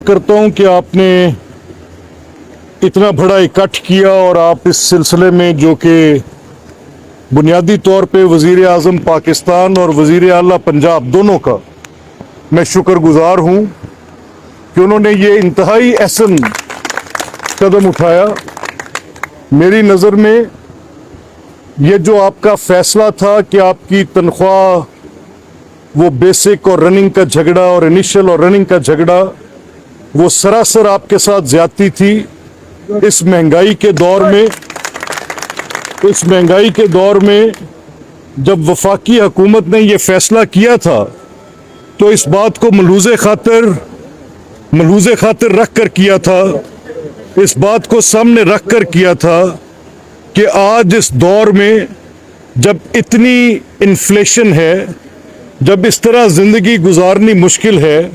करता हूं कि आपने इतना बड़ा इकट्ठ किया और आप इस सिलसिले में जो कि बुनियादी तौर पे वज़ीर आज़म पाकिस्तान और वज़ीर आला पंजाब दोनों का मैं शुक्रगुजार हूं कि उन्होंने ये इंतहाई अहसन कदम उठाया। मेरी नज़र में ये जो आपका फ़ैसला था कि आपकी तनख्वाह वो बेसिक और रनिंग का झगड़ा और इनिशियल और रनिंग का झगड़ा वो सरासर आपके साथ ज्यादती थी। इस महंगाई के दौर में जब वफाकी हुकूमत ने ये फैसला किया था तो इस बात को मलूज़े खातिर रख कर किया था, इस बात को सामने रख कर किया था कि आज इस दौर में जब इतनी इन्फ्लेशन है, जब इस तरह ज़िंदगी गुजारनी मुश्किल है,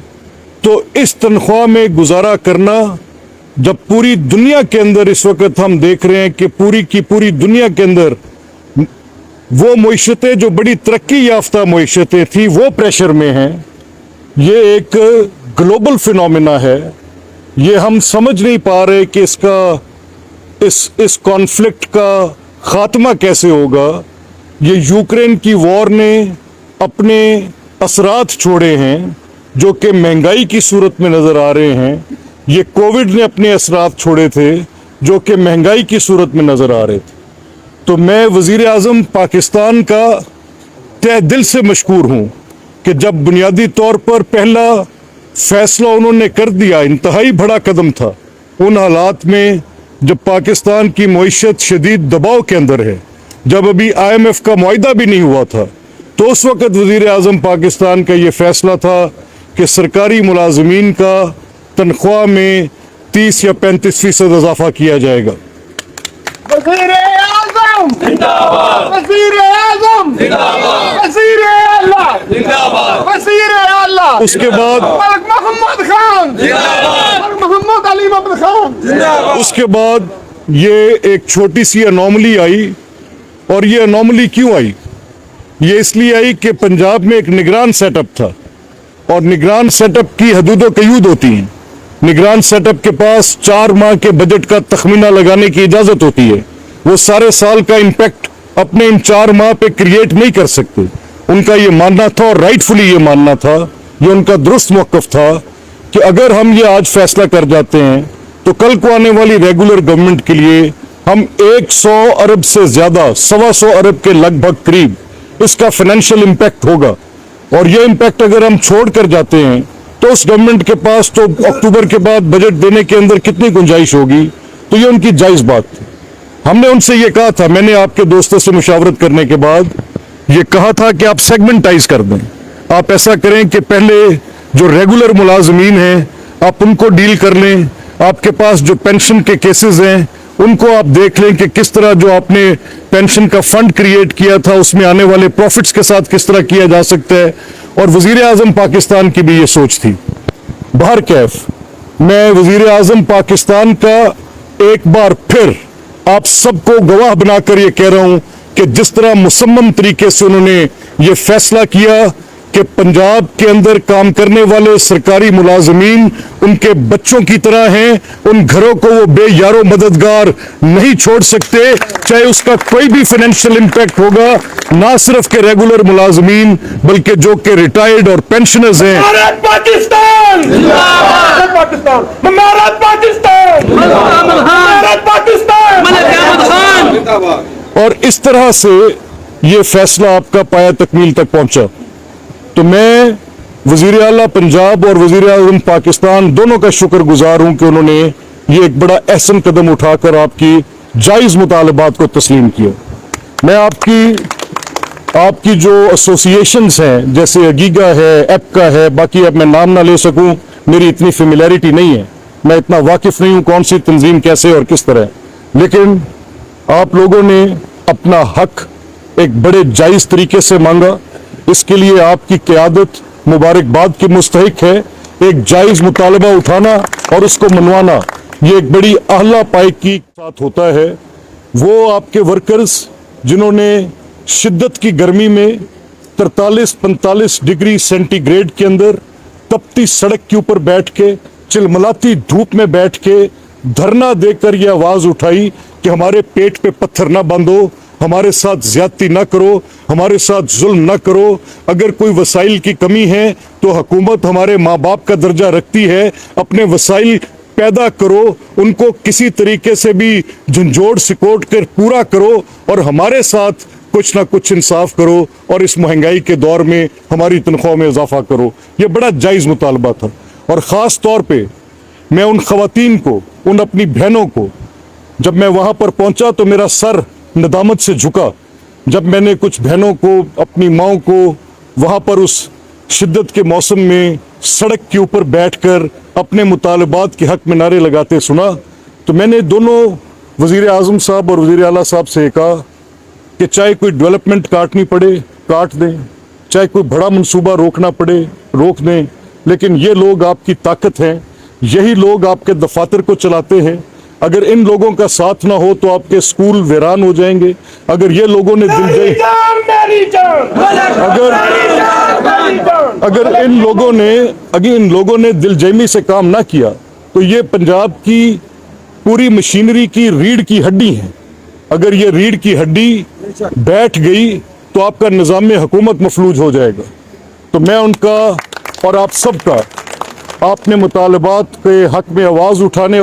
तो इस तनख्वाह में गुजारा करना, जब पूरी दुनिया के अंदर इस वक्त हम देख रहे हैं कि पूरी की पूरी दुनिया के अंदर वो मईशतें जो बड़ी तरक्की याफ्ता मईशतें थी वो प्रेशर में हैं। ये एक ग्लोबल फिनोमेना है। ये हम समझ नहीं पा रहे कि इस कॉन्फ्लिक्ट का खात्मा कैसे होगा। ये यूक्रेन की वॉर ने अपने असरात छोड़े हैं जो कि महंगाई की सूरत में नज़र आ रहे हैं। ये कोविड ने अपने असरात छोड़े थे जो कि महंगाई की सूरत में नज़र आ रहे थे। तो मैं वज़ीर आज़म पाकिस्तान का तहे दिल से मशकूर हूँ कि जब बुनियादी तौर पर पहला फैसला उन्होंने कर दिया, इंतहाई बड़ा कदम था उन हालात में जब पाकिस्तान की मईशत शदीद दबाव के अंदर है, जब अभी IMF का मुआहदा भी नहीं हुआ था, तो उस वक़्त वज़ीर आज़म पाकिस्तान का ये फैसला था कि सरकारी मुलाजमीन का तनख्वाह में 30 या 35% इजाफा किया जाएगा। वज़ीर आज़म जिंदाबाद, वज़ीर आज़म जिंदाबाद, वज़ीर आला जिंदाबाद, वज़ीर आला। उसके बाद मलिक मोहम्मद खान जिंदाबाद, मलिक मोहम्मद अली मोहम्मद खान जिंदाबाद। उसके बाद ये एक छोटी सी अनोमली आई, और ये अनोमली क्यों आई? ये इसलिए आई कि पंजाब में एक निगरान सेटअप था, और निगरान सेटअप की हदूद कयूद होती हैं। निगरान सेटअप के पास 4 माह के बजट का तखमीना लगाने की इजाज़त होती है। वो सारे साल का इम्पैक्ट अपने इन 4 माह पे क्रिएट नहीं कर सकते। उनका ये मानना था, और राइटफुली ये मानना था, ये उनका दुरुस्त मौक़िफ़ था कि अगर हम ये आज फैसला कर जाते हैं तो कल को आने वाली रेगुलर गवर्नमेंट के लिए हम 100 अरब से ज़्यादा, 125 अरब के लगभग करीब इसका फाइनेंशियल इम्पैक्ट होगा। और ये इम्पैक्ट अगर हम छोड़ कर जाते हैं तो उस गवर्नमेंट के पास तो अक्टूबर के बाद बजट देने के अंदर कितनी गुंजाइश होगी। तो ये उनकी जायज़ बात थी। हमने उनसे ये कहा था, मैंने आपके दोस्तों से मुशावरत करने के बाद ये कहा था कि आप सेगमेंटाइज कर दें। आप ऐसा करें कि पहले जो रेगुलर मुलाजमीन हैं आप उनको डील कर लें। आपके पास जो पेंशन के केसेस हैं उनको आप देख लें कि किस तरह जो आपने पेंशन का फंड क्रिएट किया था उसमें आने वाले प्रॉफिट्स के साथ किस तरह किया जा सकता है। और वज़ीर आज़म पाकिस्तान की भी ये सोच थी। बहर कैफ मैं वज़ीर आज़म पाकिस्तान का एक बार फिर आप सबको गवाह बनाकर ये कह रहा हूं कि जिस तरह मुसम्मम तरीके से उन्होंने ये फैसला किया कि पंजाब के अंदर काम करने वाले सरकारी मुलाजमीन उनके बच्चों की तरह हैं, उन घरों को वो बेयारो मददगार नहीं छोड़ सकते, चाहे उसका कोई भी फाइनेंशियल इम्पैक्ट होगा, ना सिर्फ के रेगुलर मुलाजमीन बल्कि जो कि रिटायर्ड और पेंशनर्स हैं। भारत पाकिस्तान जिंदाबाद, पाकिस्तान भारत पाकिस्तान भारत पाकिस्तान जिंदाबाद। और इस तरह से ये फैसला आपका पाया तकमील तक पहुंचा। तो मैं वज़ीर आला पंजाब और वज़ीर आज़म पाकिस्तान दोनों का शुक्रगुजार हूं कि उन्होंने ये एक बड़ा अहसन कदम उठाकर आपकी जायज़ मुतालबात को तस्लीम किया। मैं आपकी जो एसोसिएशंस हैं, जैसे अगीगा है, एपका है, बाकी अब मैं नाम ना ले सकूं, मेरी इतनी फेमिलियरिटी नहीं है, मैं इतना वाकिफ नहीं हूं कौन सी तंजीम कैसे और किस तरह, लेकिन आप लोगों ने अपना हक एक बड़े जायज़ तरीके से मांगा। इसके लिए आपकी क़यादत मुबारकबाद की मुस्तहिक है। एक जायज़ मुतालबा उठाना और उसको मनवाना ये एक बड़ी आला पाई की साथ होता है। वो आपके वर्कर्स जिन्होंने शिद्दत की गर्मी में 43-45 डिग्री सेंटीग्रेड के अंदर तपती सड़क के ऊपर बैठ के चिलमिलाती धूप में बैठ के धरना देकर ये आवाज उठाई कि हमारे पेट पे पत्थर ना बांधो, हमारे साथ ज्यादती ना करो, हमारे साथ जुल्म ना करो। अगर कोई वसाइल की कमी है तो हुकूमत हमारे माँ बाप का दर्जा रखती है, अपने वसाइल पैदा करो, उनको किसी तरीके से भी झंझोड़ सिकोड़ कर पूरा करो और हमारे साथ कुछ ना कुछ इंसाफ करो और इस महंगाई के दौर में हमारी तनख्वाह में इजाफा करो। ये बड़ा जायज़ मुतालबा था और ख़ास तौर पे मैं उन ख़वातीन को, उन अपनी बहनों को, जब मैं वहाँ पर पहुँचा तो मेरा सर नदामत से झुका जब मैंने कुछ बहनों को, अपनी माँओं को वहाँ पर उस शिद्दत के मौसम में सड़क के ऊपर बैठकर अपने मुतालबात के हक में नारे लगाते सुना। तो मैंने दोनों वज़ीर आज़म साहब और वज़ीर आला साहब से कहा कि चाहे कोई डेवलपमेंट काटनी पड़े काट दें, चाहे कोई बड़ा मंसूबा रोकना पड़े रोक दें, लेकिन ये लोग आपकी ताकत हैं, यही लोग आपके दफातर को चलाते हैं। अगर इन लोगों का साथ ना हो तो आपके स्कूल वीरान हो जाएंगे। अगर ये लोगों ने अगर इन लोगों ने दिलजमी से काम ना किया तो ये पंजाब की पूरी मशीनरी की रीढ़ की हड्डी है। अगर ये रीढ़ की हड्डी बैठ गई तो आपका निज़ाम हुकूमत मफलूज हो जाएगा। तो मैं उनका और आप सबका अपने मुतालबात के हक में आवाज़ उठाने और